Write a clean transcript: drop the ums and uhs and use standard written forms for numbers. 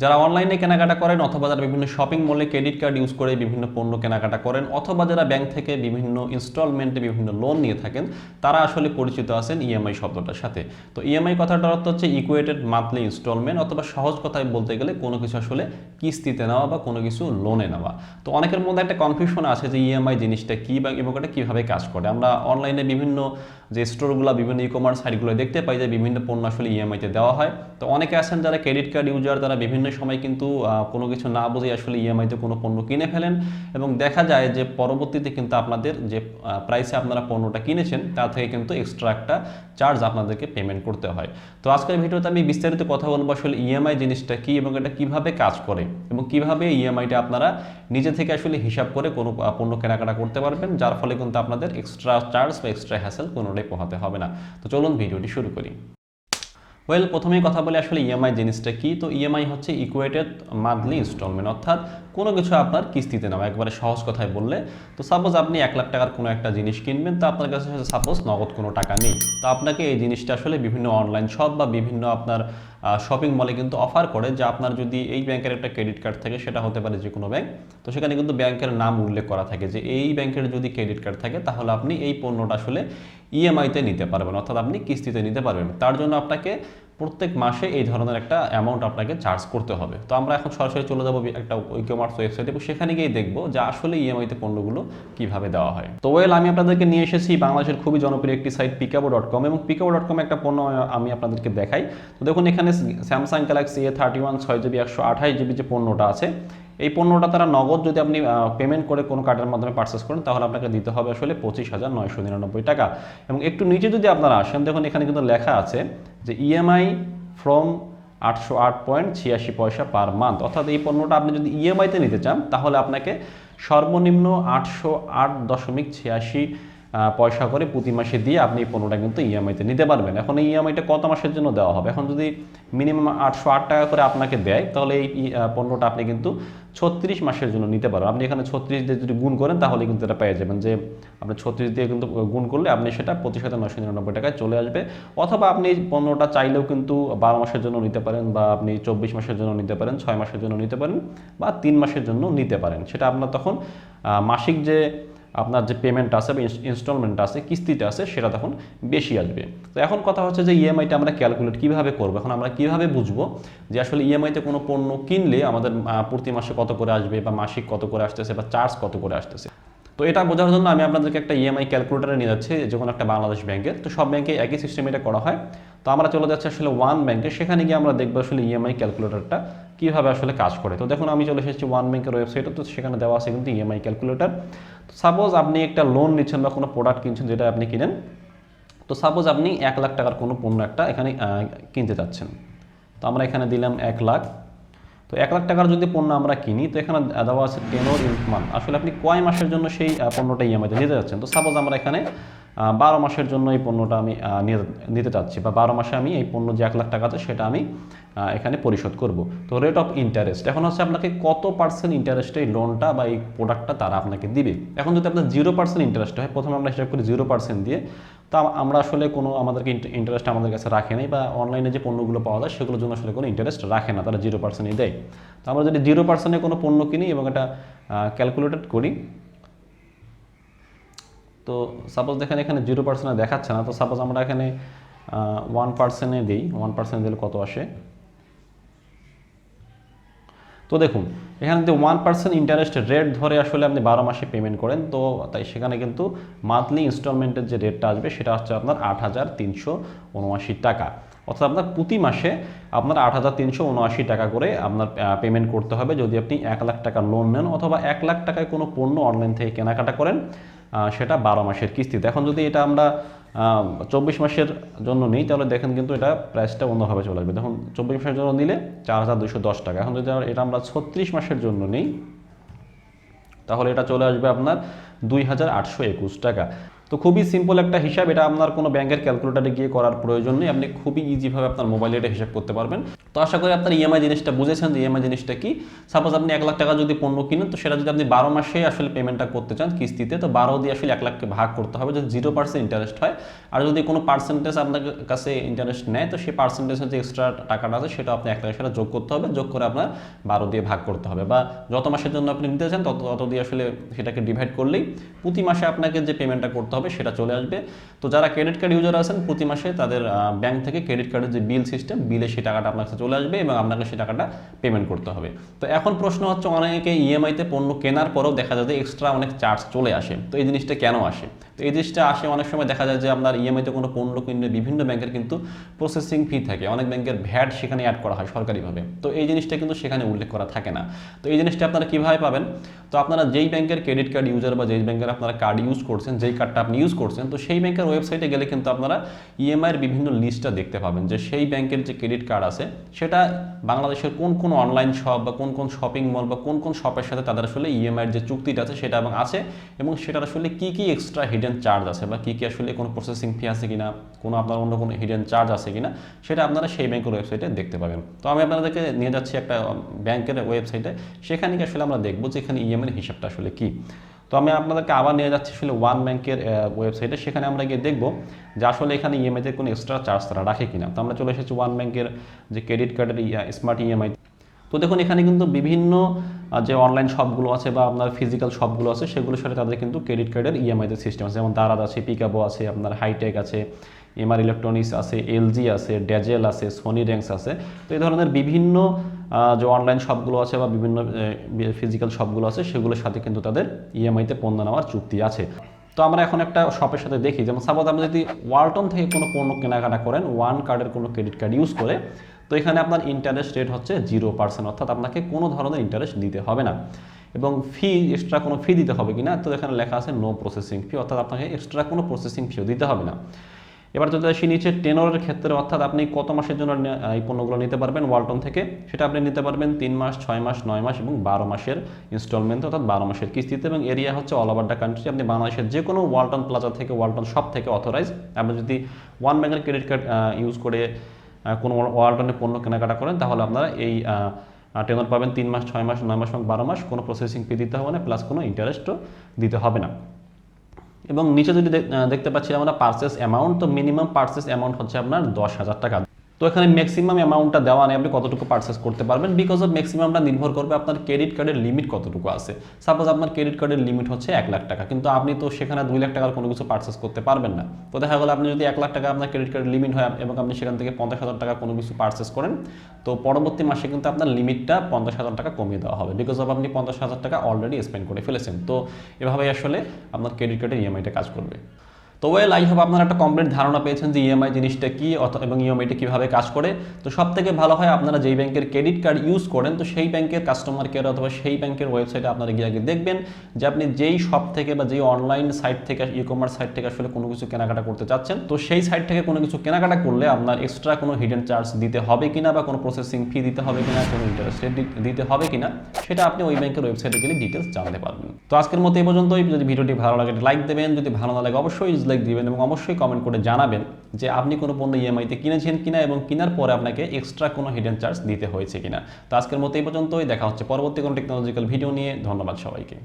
যারা অনলাইনে কেনাকাটা করেন অথবা যারা বিভিন্ন শপিং মলে ক্রেডিট কার্ড ইউজ করে বিভিন্ন পণ্য কেনাকাটা করেন অথবা যারা ব্যাংক থেকে বিভিন্ন ইনস্টলমেন্টে বিভিন্ন লোন নিয়ে থাকেন, তারা আসলে পরিচিত আছেন ইএমআই শব্দটার সাথে। তো ইএমআই কথাটার অর্থ হচ্ছে ইকুয়েটেড মান্থলি ইনস্টলমেন্ট, অথবা সহজ কথায় বলতে গেলে কোনো কিছু আসলে কিস্তিতে নেওয়া বা কোনো কিছু লোনে নেওয়া। তো অনেকের মধ্যে একটা কনফিউশন আছে যে ইএমআই জিনিসটা কী বা এবং এটা কীভাবে কাজ করে। আমরা অনলাইনে বিভিন্ন যে স্টোরগুলো, বিভিন্ন ই কমার্স সাইটগুলো দেখতে পাই যে বিভিন্ন পণ্য আসলে ইএমআইতে দেওয়া হয়। তো অনেকে আছেন যারা ক্রেডিট কার্ড ইউজার, তারা বিভিন্ন সময় কিন্তু কোনো কিছু না বুঝে আসলে ইএমআইতে কোনো পণ্য কিনে ফেলেন এবং দেখা যায় যে পরবর্তীতে কিন্তু আপনাদের যে প্রাইসে আপনারা পণ্যটা কিনেছেন তা থেকে কিন্তু এক্সট্রা একটা চার্জ আপনাদেরকে পেমেন্ট করতে হয়। তো আজকের ভিডিওতে আমি বিস্তারিত কথা বলবো আসলে ইএমআই জিনিসটা কী এবং এটা কীভাবে কাজ করে এবং কীভাবে ইএমআইটা আপনারা নিজে থেকে আসলে হিসাব করে কোনো পণ্য কেনাকাটা করতে পারবেন, যার ফলে কিন্তু আপনাদের এক্সট্রা চার্জ বা এক্সট্রা হ্যাসেল কোনোটাই পোহাতে হবে না। তো চলুন ভিডিওটি শুরু করি। প্রথমেই কথা বলে আসলে ইএমআই জিনিসটা কি। তো ইএমআই হচ্ছে ইকুয়েটেড মান্থলি ইনস্টলমেন্ট, অর্থাৎ কোনো কিছু আপনার কিস্তিতে নেওয়া, একবারে সহজ কথায় বললে। তো সাপোজ আপনি 1 লাখ টাকার কোনো একটা জিনিস কিনবেন, তো আপনার কাছে সাপোজ নগদ কোনো টাকা নেই, তো আপনাকে এই জিনিসটা আসলে বিভিন্ন অনলাইন শপ বা বিভিন্ন আপনার শপিং মলে কিন্তু অফার করে যে আপনার যদি এই ব্যাংকের একটা ক্রেডিট কার্ড থাকে, সেটা হতে পারে যে কোনো ব্যাংক, তো সেখানে কিন্তু ব্যাংকের নাম উল্লেখ করা থাকে যে এই ব্যাংকের যদি ক্রেডিট কার্ড থাকে তাহলে আপনি এই পণ্যটা আসলে ইএমআইতে নিতে পারবেন, অর্থাৎ আপনি কিস্তিতে নিতে পারবেন। তার জন্য আপনাকে প্রত্যেক মাসে এই ধরনের একটা অ্যামাউন্ট আপনাকে চার্জ করতে হবে। তো আমরা এখন সরাসরি চলে যাবো একটা ই কমার্স ওয়েবসাইটে এবং সেখানে গিয়ে দেখবো যে আসলে ইএমআইতে পণ্যগুলো কিভাবে দেওয়া হয়। তো আমি আপনাদেরকে নিয়ে এসেছি বাংলাদেশের খুবই জনপ্রিয় একটি সাইট পিকাবো.com, এবং পিকাবো.com একটা পণ্য আমি আপনাদেরকে দেখাই। তো দেখুন এখানে Samsung Galaxy A31 6GB 128GB যে পণ্যটা আছে, এই পণ্যটা তারা নগদ যদি আপনি পেমেন্ট করে কোনো কার্ডের মাধ্যমে পারচেস করেন তাহলে আপনাকে দিতে হবে আসলে 25,999 টাকা। এবং একটু নিচে যদি আপনারা আসেন, দেখুন এখানে কিন্তু লেখা আছে যে ইএমআই ফ্রম 808.86 পার মান্থ, অর্থাৎ এই পণ্যটা আপনি যদি ইএমআইতে নিতে চান তাহলে আপনাকে সর্বনিম্ন 808.86 পয়সা করে প্রতি মাসে দিয়ে আপনি এই পণ্যটা কিন্তু ইএমআইতে নিতে পারবেন। এখন এই ইএমআইটা কত মাসের জন্য দেওয়া হবে? এখন যদি মিনিমাম 808 টাকা করে আপনাকে দেয় তাহলে এই পণ্যটা আপনি কিন্তু 36 মাসের জন্য নিতে পারবেন। আপনি এখানে 36 দিয়ে যদি গুণ করেন তাহলে কিন্তু এটা পেয়ে যাবেন যে আপনি 36 দিয়ে কিন্তু গুণ করলে আপনি সেটা 25,999 টাকায় চলে আসবে। অথবা আপনি এই পণ্যটা চাইলেও কিন্তু 12 মাসের জন্য নিতে পারেন, বা আপনি 24 মাসের জন্য নিতে পারেন, 6 মাসের জন্য নিতে পারেন, বা 3 মাসের জন্য নিতে পারেন। সেটা আপনার তখন মাসিক যে আপনার যে পেমেন্ট আছে বা ইনস্টলমেন্ট আছে, কিস্তিটা আছে, সেটা তখন বেশি আসবে। তো এখন কথা হচ্ছে যে ইএমআইটা আমরা ক্যালকুলেট কীভাবে করবো। এখন আমরা কীভাবে বুঝবো যে আসলে ইএমআইতে কোনো পণ্য কিনলে আমাদের প্রতি মাসে কত করে আসবে, বা মাসিক কত করে আসতেছে, বা চার্জ কত করে আসতেছে। তো এটা বোঝার জন্য আমি আপনাদেরকে একটা ইএমআই ক্যালকুলেটারে নিয়ে যাচ্ছি, যে কোনো একটা বাংলাদেশ ব্যাংকের। তো সব ব্যাংকে একই সিস্টেম এটা করা হয়। তো আমরা চলে যাচ্ছি আসলে ওয়ান ব্যাংকে, সেখানে গিয়ে আমরা দেখবো আসলে ইএমআই ক্যালকুলেটারটা কীভাবে আসলে কাজ করে। তো দেখুন আমি চলে এসেছি ওয়ান ব্যাংকের ওয়েবসাইটে, তো সেখানে দেওয়া আছে কিন্তু ইএমআই ক্যালকুলেটার। তো সাপোজ আপনি একটা লোন নিচ্ছেন বা কোনো প্রোডাক্ট কিনছেন যেটা আপনি কিনেন, তো সাপোজ আপনি 1 লাখ টাকার কোনো পণ্য একটা এখানে কিনতে চাচ্ছেন। তো আমরা এখানে দিলাম 1 লাখ। তো 1 লাখ টাকার যদি পণ্য আমরা কিনি, তো এখানে দেওয়া আছে টেনর ইন মান্থ, আসলে আপনি কয় মাসের জন্য সেই পণ্যটা ইএমআইতে নিতে যাচ্ছেন। তো সাপোজ আমরা এখানে 12 মাসের জন্য এই পণ্যটা আমি নিতে চাচ্ছি, বা 12 মাসে আমি এই পণ্য যে 1 লাখ টাকা আছে সেটা আমি এখানে পরিশোধ করব। তো রেট অফ ইন্টারেস্ট এখন হচ্ছে আপনাকে কত পার্সেন্ট ইন্টারেস্টে এই লোনটা বা এই প্রোডাক্টটা তারা আপনাকে দিবে। এখন যদি আপনার 0% ইন্টারেস্ট হয়, প্রথমে আমরা হিসাব করি 0% দিয়ে, তো আমরা আসলে কোনো আমাদেরকে ইন্টারেস্ট আমাদের কাছে রাখে নাই, বা অনলাইনে যে পণ্যগুলো পাওয়া যায় সেগুলোর জন্য আসলে কোনো ইন্টারেস্ট রাখে না, তারা 0%ই দেয়। তো আমরা যদি 0%-এ কোনো পণ্য কিনি এবং এটা ক্যালকুলেটেড করি, তো সাপোজ দেখেন এখানে 0%-এ দেখাচ্ছে না, তো সাপোজ আমরা এখানে 1%-এ দিই, 1% দিলে কত আসে। তো দেখুন এখানে যদি 1% ইন্টারেস্ট রেট ধরে আসলে আপনি 12 মাসে পেমেন্ট করেন, তো তাই সেখানে কিন্তু মান্থলি ইনস্টলমেন্টের যে রেটটা আসবে সেটা হচ্ছে আপনার 8,379 টাকা। অর্থাৎ আপনার প্রতি মাসে আপনার 8,379 টাকা করে আপনার পেমেন্ট করতে হবে যদি আপনি 1 লাখ টাকা লোন নেন, অথবা 1 লাখ টাকায় কোনো পণ্য অনলাইন থেকে কেনাকাটা করেন, সেটা 12 মাসের কিস্তিতে। এখন যদি এটা আমরা 24 মাসের জন্য নিই তাহলে দেখেন কিন্তু এটা প্রাইসটা অন্যভাবে চলে আসবে। দেখুন 24 মাসের জন্য নিলে 4,210 টাকা। এখন যদি এটা আমরা 36 মাসের জন্য নিই তাহলে এটা চলে আসবে আপনার 2,821 টাকা। তো তো খুবই সিম্পল একটা হিসাব, এটা আপনার কোনো ব্যাংকের ক্যালকুলেটারে গিয়ে করার প্রয়োজন নেই, আপনি খুবই ইজিভাবে আপনার মোবাইলে এটা হিসাব করতে পারবেন। তো আশা করি আপনার ইএমআই জিনিসটা বুঝেছেন যে ইএমআই জিনিসটা কি। সাপোজ আপনি 1 লাখ টাকা যদি পণ্য কিনেন, তো সেটা যদি আপনি 12 মাসে আসলে পেমেন্টটা করতে চান কিস্তিতে, তো 12 দিয়ে আসলে 1 লাখকে ভাগ করতে হবে, যদি 0% ইন্টারেস্ট হয়। আর যদি কোনো পার্সেন্টেজ আপনার কাছে ইন্টারেস্ট নেয়, তো সেই পার্সেন্টেজের যে এক্সট্রা টাকাটা আছে সেটা আপনি 1 লাখের সাথে যোগ করতে হবে, যোগ করে আপনার 12 দিয়ে ভাগ করতে হবে, বা যত মাসের জন্য আপনি নিতে চান তত দিয়ে আসলে সেটাকে ডিভাইড করলেই প্রতি মাসে আপনাকে যে পেমেন্টটা করতে হবে সেটা চলে আসবে। তো যারা ক্রেডিট কার্ড ইউজার আছেন, প্রতি মাসে তাদের ব্যাংক থেকে ক্রেডিট কার্ডের যে বিল সিস্টেম, বিলে সেই টাকাটা আপনার কাছে চলে আসবে এবং আপনাকে সেই টাকাটা পেমেন্ট করতে হবে। তো এখন প্রশ্ন হচ্ছে, অনেকে ইএমআইতে পণ্য কেনার পরেও দেখা যায় যে এক্সট্রা অনেক চার্জ চলে আসে। তো এই জিনিসটা কেন আসে? তো এই জিনিসটা আসে অনেক সময় দেখা যায় যে আপনার ইএমআইতে কোনো পণ্য কিনলে বিভিন্ন ব্যাংকের কিন্তু প্রসেসিং ফি থাকে, অনেক ব্যাংকের ভ্যাট সেখানে অ্যাড করা হয় সরকারিভাবে। তো এই জিনিসটা কিন্তু সেখানে উল্লেখ করা থাকে না। তো এই জিনিসটা আপনারা কীভাবে পাবেন? তো আপনারা যেই ব্যাংকের ক্রেডিট কার্ড ইউজার বা যেই ব্যাংকের আপনারা কার্ড ইউজ করছেন, যেই কার্ডটা আপনি ইউজ করছেন, তো সেই ব্যাংকের ওয়েবসাইটে গেলে কিন্তু আপনারা ইএমআইয়ের বিভিন্ন লিস্টটা দেখতে পাবেন, যে সেই ব্যাংকের যে ক্রেডিট কার্ড আছে সেটা বাংলাদেশের কোন কোন অনলাইন শপ বা কোন কোন শপিং মল বা কোন কোন শপের সাথে তাদের আসলে ইএমআইয়ের যে চুক্তিটা আছে সেটা এবং আছে, এবং সেটার আসলে কী কী এক্সট্রা হিডেন চার্জ আছে, বা কী কী আসলে কোনো প্রসেসিং ফি আছে কিনা, কোনো আপনার অন্য কোনো হিডেন চার্জ আছে কিনা, সেটা আপনারা সেই ব্যাংকের ওয়েবসাইটে দেখতে পাবেন। তো আমি আপনাদেরকে নিয়ে যাচ্ছি একটা ব্যাংকের ওয়েবসাইটে, সেখানে কি আসলে আমরা দেখবো যে এখানে ইএমআইয়ের হিসাবটা আসলে কী। তো আমি আপনাদেরকে আবার নিয়ে যাচ্ছি আসলে ওয়ান ব্যাংকের ওয়েবসাইটে, সেখানে আমরা গিয়ে দেখবো যে আসলে এখানে ইএমআইতে কোনো এক্সট্রা চার্জ তারা রাখে কিনা। তো আমরা চলে এসেছি ওয়ান ব্যাংকের যে ক্রেডিট কার্ডের স্মার্ট ইএমআই। তো দেখুন এখানে কিন্তু বিভিন্ন যে অনলাইন শপগুলো আছে বা আপনার ফিজিক্যাল শপগুলো আছে, সেগুলোর সাথে তাদের কিন্তু ক্রেডিট কার্ডের ইএমআইতে সিস্টেম আছে, যেমন দারাজ আছে, পিকাবো আছে, আপনার হাইটেক আছে, এমআর ইলেকট্রনিক্স আছে, এলজি আছে, ডেজেল আছে, সোনি র্যাঙ্কস আছে। তো এই ধরনের বিভিন্ন যে অনলাইন শপগুলো আছে বা বিভিন্ন ফিজিক্যাল শপগুলো আছে, সেগুলোর সাথে কিন্তু তাদের ইএমআইতে পণ্য নেওয়ার চুক্তি আছে। তো আমরা এখন একটা শপের সাথে দেখি, যেমন সাপোজ আপনি যদি ওয়ালটন থেকে কোনো পণ্য কেনাকাটা করেন ওয়ান কার্ডের কোনো ক্রেডিট কার্ড ইউজ করে, তো এখানে আপনার ইন্টারেস্ট রেট হচ্ছে 0%, অর্থাৎ আপনাকে কোনো ধরনের ইন্টারেস্ট দিতে হবে না। এবং ফি, এক্সট্রা কোনো ফি দিতে হবে কিনা, তো এখানে লেখা আছে নো প্রসেসিং ফি, অর্থাৎ আপনাকে এক্সট্রা কোনো প্রসেসিং ফিও দিতে হবে না। এবার যদি আসি নিচে টেনরের ক্ষেত্রে, অর্থাৎ আপনি কত মাসের জন্য এই পণ্যগুলো নিতে পারবেন ওয়ালটন থেকে, সেটা আপনি নিতে পারবেন 3 মাস, 6 মাস, 9 মাস এবং 12 মাসের ইনস্টলমেন্টে, অর্থাৎ 12 মাসের কিস্তিতে। এবং এরিয়া হচ্ছে অল ওভার দ্য কান্ট্রি। আপনি বাংলাদেশের যে কোনো ওয়ালটন প্লাজা থেকে, ওয়ালটন শপ থেকে অথরাইজ। আপনি যদি ওয়ান ব্যাংকের ক্রেডিট কার্ড ইউজ করে কোনো ওয়ালটনের পণ্য কেনাকাটা করেন, তাহলে আপনারা এই টেনর পাবেন 3 মাস, 6 মাস, 9 মাস এবং 12 মাস। কোনো প্রসেসিং ফি দিতে হবে না, প্লাস কোনো ইন্টারেস্টও দিতে হবে না। এবং নিচে যদি দেখতে পাচ্ছি আমরা পারচেস অ্যামাউন্ট, তো মিনিমাম পারচেস অ্যামাউন্ট হচ্ছে আপনার 10,000 টাকা। তো এখানে ম্যাক্সিমাম অ্যামাউন্টটা দেওয়া নেই, আপনি কতটুকু পারচেস করতে পারবেন, বিকজ অফ ম্যাক্সিমামটা নির্ভর করবে আপনার ক্রেডিট কার্ডের লিমিট কতটুকু আছে। সাপোজ আপনার ক্রেডিট কার্ডের লিমিট হচ্ছে 1 লাখ টাকা, কিন্তু আপনি তো সেখানে 2 লাখ টাকার কোনো কিছু পারচেস করতে পারবেন না। তো দেখা গেলো আপনি যদি 1 লাখ টাকা আপনার ক্রেডিট কার্ডের লিমিট হয় এবং আপনি সেখান থেকে 50,000 টাকা কোনো কিছু পারচেস করেন, তো পরবর্তী মাসে কিন্তু আপনার লিমিটটা 50,000 টাকা কমিয়ে দেওয়া হবে, বিকজ অফ আপনি 50,000 টাকা অলরেডি স্পেন্ড করে ফেলেছেন। তো এভাবেই আসলে আপনার ক্রেডিট কার্ডের ইএমআইটা কাজ করবে। তো ওয়েল, আই হোপ আপনারা একটা কমপ্লিট ধারণা পেয়েছেন যে ইএমআই জিনিসটা কী এবং ইএমআইটা কীভাবে কাজ করে। তো সব থেকে ভালো হয় আপনারা যেই ব্যাংকের ক্রেডিট কার্ড ইউজ করেন, তো সেই ব্যাংকের কাস্টমার কেয়ার অথবা সেই ব্যাংকের ওয়েবসাইটে আপনারা গিয়ে আগে দেখবেন যে আপনি যেই শপ থেকে বা যেই অনলাইন সাইট থেকে, ই কমার্স সাইট থেকে আসলে কোনো কিছু কেনাকাটা করতে চাচ্ছেন, তো সেই সাইট থেকে কোনো কিছু কেনাকাটা করলে আপনার এক্সট্রা কোনো হিডেন চার্জ দিতে হবে কিনা, বা কোনো প্রসেসিং ফি দিতে হবে কিনা, কোনো ইন্টারেস্ট রেট দিতে হবে কিনা, সেটা আপনি ওই ব্যাংকের ওয়েবসাইটে গেলে ডিটেলস জানতে পারবেন। তো আজকের মতো এই পর্যন্তই। যদি ভিডিওটি ভালো লাগে লাইক দেবেন, যদি ভালো না লাগে অবশ্যই ডিসলাইক দিবেন, এবং অবশ্যই কমেন্ট করে জানাবেন যে আপনি কোনো পণ্য ইএমআইতে কিনেছেন কিনা এবং কেনার পরে আপনাকে এক্সট্রা কোনো হিডেন চার্জ দিতে হয়েছে কিনা। তো আজকের মতো এই পর্যন্তই, দেখা হচ্ছে পরবর্তী কোনো টেকনোলজিক্যাল ভিডিও নিয়ে। ধন্যবাদ সবাইকে।